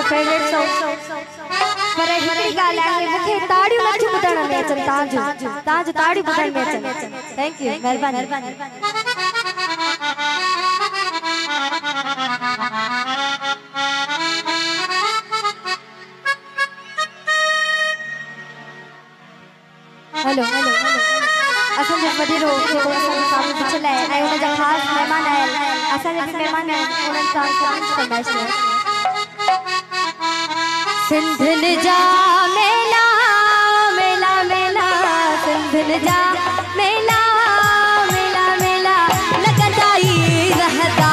मुझे favourite song पर हिकड़ी ॻाल्हि आहे मूंखे ताड़ियूं नथी ॿुधण में अचनि तव्हांजो ताड़ियूं ॿुधण में अचनि। थैंक यू महिरबानी। हेलो असांजो वॾेरो जेको असांजे साम्हूं बीठल आहे ऐं हुनजा ख़ासि महिमान आयल असांजा बि महिमान आहिनि उन्हनि सां कंदासीं। सिंधियुनि जा मेला मेला मेला सिंधियुनि जा मेला मेला मेला लॻंदा ई रहंदा।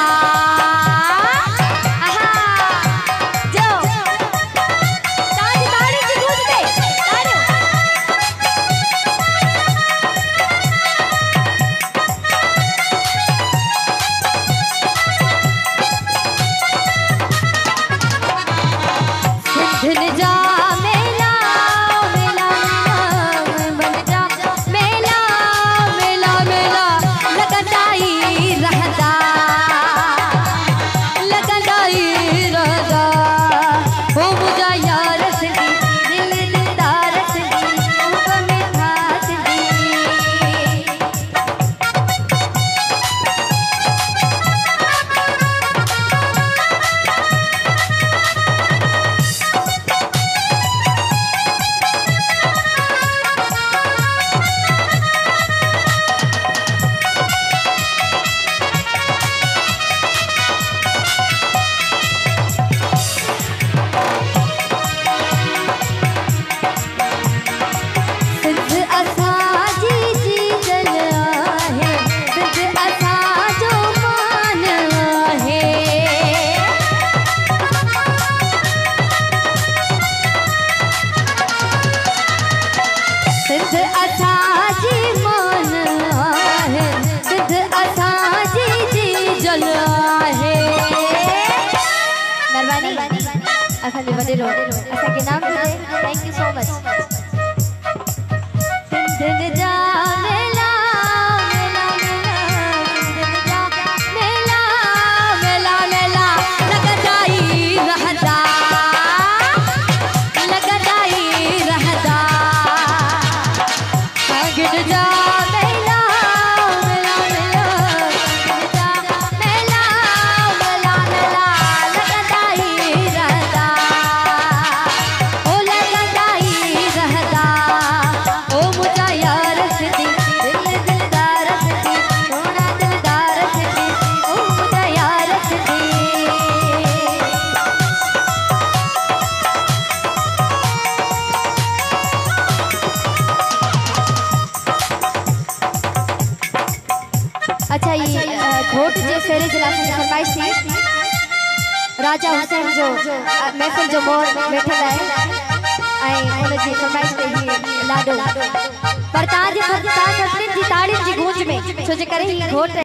असांजे वॾेरो असांखे नाम ॾिजे। Thank you so much. सिंधियुनि जा मेला मेला मेला मेला मेला मेला लॻंदा ई रहंदा लॻंदा ई रहंदा। गिॾ जा मेला मेला मेला मेला मेला मेला लॻंदा ई रहंदा। अच्छा ये घोट जे फेरे जे लाइ फरमाइश थी राजा हुसैन जो महफिल जो मोर वेठल आहे ऐं उन जी फरमाइश ते ही लाडो पर तव्हां जी ताड़ियुनि जी गूंज में छो जे करे ही घोट